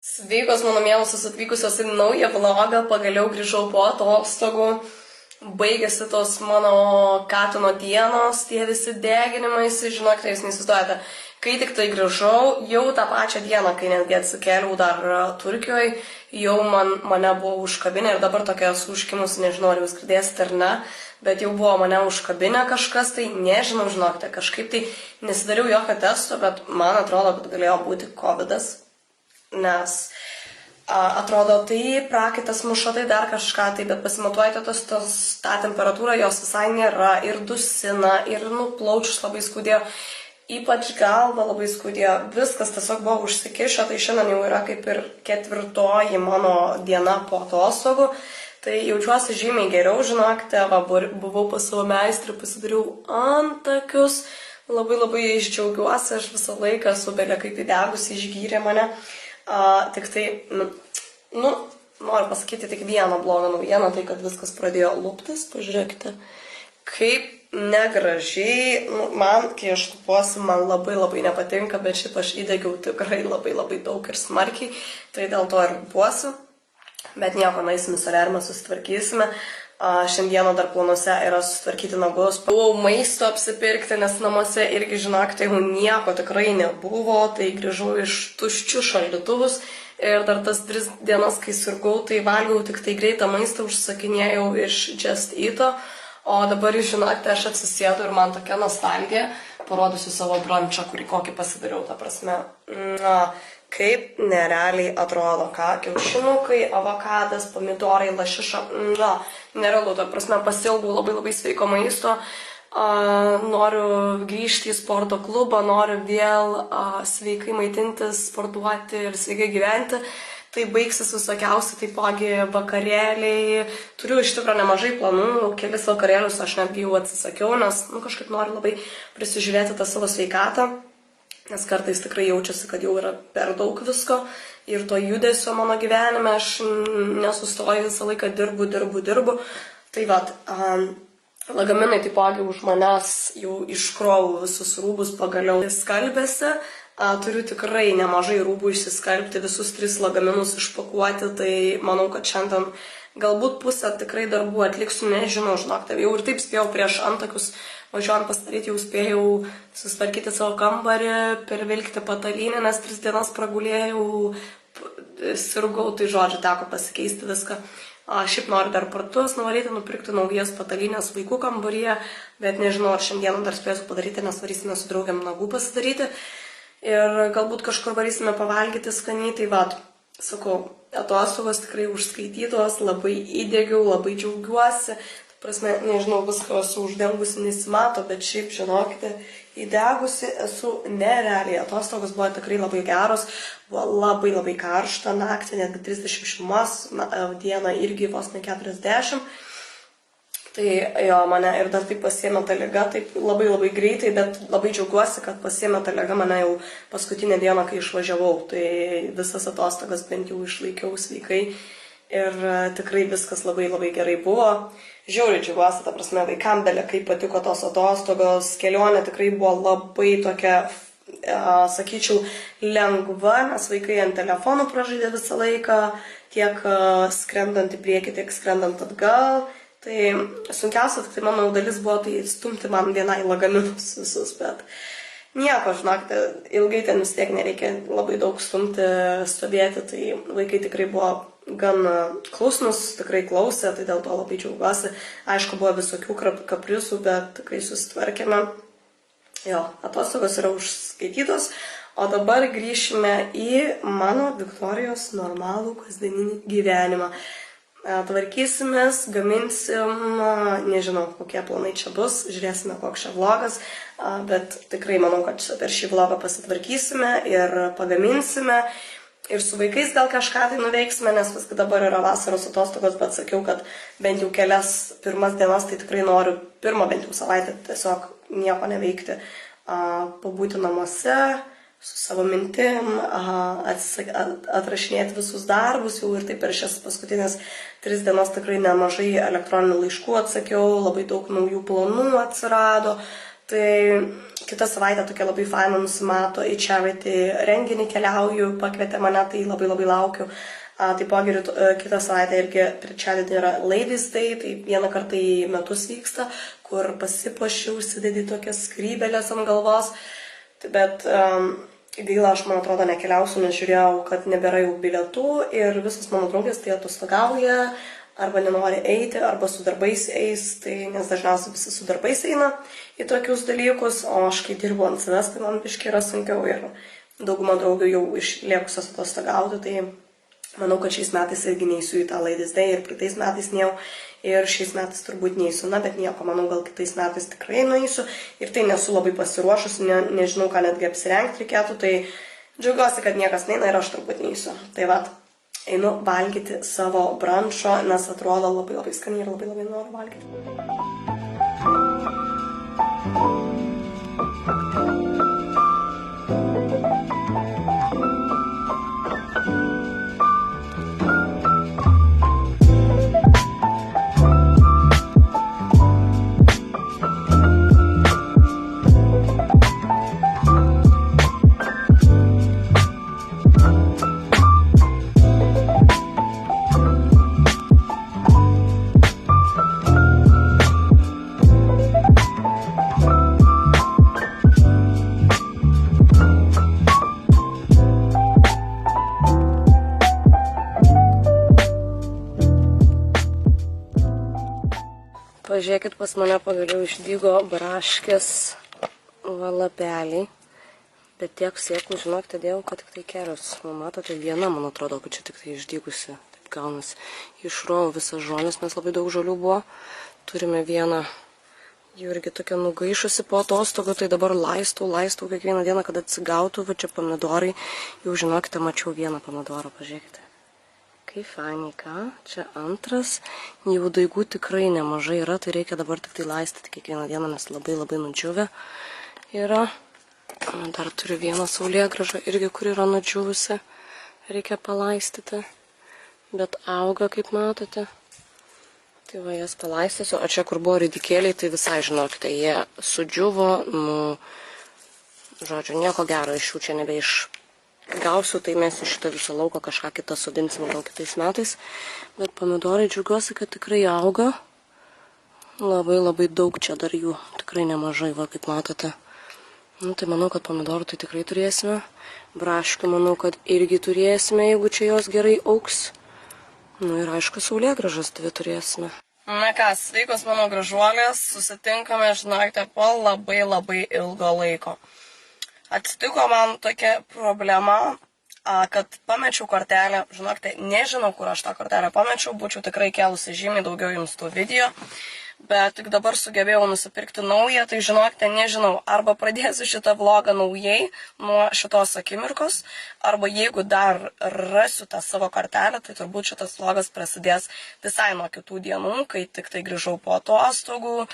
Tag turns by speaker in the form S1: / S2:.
S1: Sveikos, mano mielosios atvykusios į naują vlogą, pagaliau grįžau po atostogų, baigėsi tos mano katino dienos, tie visi deginimai, žinokite, jūs neįsivaizduojate. Kai tik tai grįžau, jau tą pačią dieną, kai netgi atsikėliau dar Turkijoje, jau mane buvo užkabinę ir dabar tokia esu užkimus, nežinau, ar jūs girdėsite ar ne, bet jau buvo mane užkabinę kažkas, tai nežinau, žinokite, kažkaip tai nesidariau jokio testo, bet man atrodo, kad galėjo būti COVID'as. Nes atrodo, tai prakaitas muša, tai dar kažką, tai bet pasimatuojate tą temperatūrą, jos visai nėra, ir dusina, ir plaučius labai skaudėjo, ypač galva labai skaudėjo, viskas tiesiog buvo užsikišę, tai šiandien jau yra kaip ir 4. mano diena po atostogų, tai jaučiuosi žymiai geriau, žinokite, buvau pas savo meistrį, pasidariau antakius, labai išdžiaugiuosi, aš visą laiką esu belia kaip įdegusi, išgyrė mane. Tik tai, noriu pasakyti tik vieną blogą naujieną, tai kad viskas pradėjo luptis, pažiūrėkite, kaip negražiai, man, kai aš lupuosi, man labai nepatinka, bet šiaip aš įdegiau tikrai labai daug ir smarkiai, tai dėl to ir lupuosiu, bet nieko, naisim į soliariumą, susitvarkysime. Šiandieną dar planuose yra susitvarkyti nagus. Buvau maisto apsipirkti, nes namuose irgi, žinokite, jau nieko tikrai nebuvo, tai grįžau iš tuščių šaldytuvus ir dar tas 3 dienas, kai sirgau, tai valgiau tik tai greitą maistą, užsakinėjau iš Just Eat'o, o dabar, žinokite, aš atsisėdu ir man tokia nostalgija, parodysiu savo brunchą, kokį pasidariau, ta prasme. Kaip nerealiai atrodo, kiaušinukai, avokadas, pomidorai, lašiša, nerealu, ta prasme, pasiilgau labai sveiko maisto, noriu grįžti į sporto klubą, noriu vėl sveikai maitintis, sportuoti ir sveikai gyventi, tai baigsis visokiausi taipogi vakarėliai, turiu iš tikrųjų nemažai planų, kelis vakarėlius aš netgi jau atsisakiau, nes kažkaip noriu labai prisižiūrėti tą savo sveikatą. Nes kartais tikrai jaučiasi, kad jau yra per daug visko ir to judesio mano gyvenime, aš nesustoju visą laiką, dirbu. Tai lagaminai taipogi už manęs jau iškrovau visus rūbus pagaliau skalbėse, turiu tikrai nemažai rūbų išsiskalbti, visus 3 lagaminus išpakuoti, tai manau, kad šiandien galbūt pusę tikrai darbų atliksiu, nežinau, žinokite, jau ir taip spėjau prieš antakius važiuojant pasidaryti, jau spėjau susitvarkyti savo kambarį, pervilkti patalynę, nes 3 dienas pragulėjau, sirgau, tai žodžiu, teko pasikeisti viską. Šiaip noriu dar partus nuvaryti, nupirkti naujas patalynės vaikų kambaryje, bet nežinau, ar šiandieną dar spėsiu padaryti, nes varysime su draugiam nagų pasidaryti ir galbūt kažkur varysime pavalgyti skaniai, tai sakau, atostogos tikrai užskaitytos, labai įdegiau, labai džiaugiuosi. Prasme, nežinau, viską esu uždengusi, nesimato, bet šiaip, žinokite, įdegusi esu nerealiai. Atostogos buvo tikrai labai geros, buvo labai karšta naktį, netgi 30 šilumos, dieną irgi vos ne 40. Tai jo, mane ir dar taip pasiėmė ta liga, taip labai greitai, bet labai džiaugiuosi, kad pasiėmė ta liga mane jau paskutinę dieną, kai išvažiavau. Tai visas atostogas bent jau išlaikiau sveikai ir tikrai viskas labai gerai buvo. Žiauriai džiaugiuosi, ta prasme, vaikam belia, kaip patiko tos atostogos, kelionė tikrai buvo labai tokia, sakyčiau, lengva, nes vaikai ant telefonų pražaidė visą laiką, tiek skrendant į priekį, tiek skrendant atgal. Tai sunkiausia, tai mano dalis buvo tai stumti man vienai lagaminus visus, bet nieko, žinokite, ilgai ten vis tiek nereikia labai daug stumti, stovėti, tai vaikai tikrai buvo gan klusnus, tikrai klausė, tai dėl to labai džiaugiuosi. Aišku, buvo visokių kaprizų, bet tikrai susitvarkėme. Jo, atostogos yra užskaitytos, o dabar grįšime į mano Viktorijos normalų kasdieninį gyvenimą. Tvarkysimės, gaminsim, nežinau, kokie planai čia bus, žiūrėsime, koks čia vlogas, bet tikrai manau, kad per šį vlogą pasitvarkysime ir pagaminsime. Ir su vaikais gal kažką tai nuveiksime, nes viskai dabar yra vasaros atostogos, bet sakiau, kad bent jau kelias pirmas dienas, tai tikrai noriu pirmą bent jau savaitę tiesiog nieko neveikti, pabūti namuose, su savo mintim, atrašinėti visus darbus, jau ir taip per šias paskutinės 3 dienas tikrai nemažai elektroninių laiškų atsakiau, labai daug naujų planų atsirado, Tai kitą savaitę tokia labai faina nusimato į charity renginį keliauju, pakvietė mane, tai labai labai laukiu. Taipogi kitą savaitę irgi trečiadienį yra Ladies Day, tai vieną kartą į metus vyksta, kur pasipuošiu, užsidedi tokias skrybelės ant galvos. Bet gaila, aš man atrodo nekeliausiu, nes žiūrėjau, kad nebėra jau bilietų ir visas mano draugės tai atostogauja, arba nenori eiti, arba su darbais eis, tai nes dažniausiai visi su darbais eina į tokius dalykus, o aš kai dirbu ant savęs, tai man biškai yra sunkiau ir dauguma draugių jau išliekusios atostogauti, tai manau, kad šiais metais irgi neįsiu į tą Ladies Day ir praeitais metais nejau ir šiais metais turbūt neįsiu, bet nieko, manau, gal kitais metais tikrai nueisiu ir tai nesu labai pasiruošusi, nežinau, ką netgi apsirengti reikėtų, tai džiaugiuosi, kad niekas neina ir aš turbūt neįsiu. Tai vat, einu valgyti savo brunčo, nes atrodo labai labai skaniai ir labai labai noriu valgyti. Pažiūrėkit, pas mane pagaliau išdygo braškės lapeliai, bet tiek sėklų, žinokite, dėjau, kad tik tai kelios. Matote, viena, man atrodo, kad čia tik tai išdygusi, taip gaunasi. Išrovau visas žolės, nes labai daug žolių buvo. Turime vieną, jau irgi tokia nugaišusi po atostogų, tai dabar laistau kiekvieną dieną, kad atsigautų, va čia pomidorai. Jau žinokite, mačiau vieną pomidorą, pažiūrėkite. Kaip fainiai, ką? Čia antras, jau daigų tikrai nemažai yra, tai reikia dabar tik tai laistyti kiekvieną dieną, nes labai labai nudžiūvę yra. Dar turiu vieną saulėgrąžą irgi, kur yra nudžiūvusi, reikia palaistyti, bet auga, kaip matote. Tai va, jas palaistysiu, o čia, kur buvo ridikėliai, tai visai, žinokite, jie sudžiuvo, žodžiu, nieko gero iš jų čia nebeišgausiu, tai mes iš šitą visą lauką kažką kitą sodinsim gal kitais metais. Bet pomidorai, džiaugiuosi, kad tikrai auga. Labai labai daug čia dar jų, tikrai nemažai, va, kaip matote. Tai manau, kad pomidorų tai tikrai turėsime. Braškių manau, kad irgi turėsime, jeigu čia jos gerai augs. Ir aišku, saulėgrąžas dvi turėsime. Na ką, sveikos mano gražuolės, susitinkame, žinokite, po labai labai ilgo laiko. Atsitiko man tokia problema, kad pamečiau kortelę, žinokite, nežinau, kur aš tą kortelę pamečiau, būčiau tikrai kelusi žymiai daugiau jums tų video, bet tik dabar sugebėjau nusipirkti naują, tai žinokite, nežinau, arba pradėsiu šitą vlogą naujai nuo šitos akimirkos, arba jeigu dar rasiu tą savo kortelę, tai turbūt šitas vlogas prasidės visai nuo kitų dienų, kai tik tai grįžau po atostogų.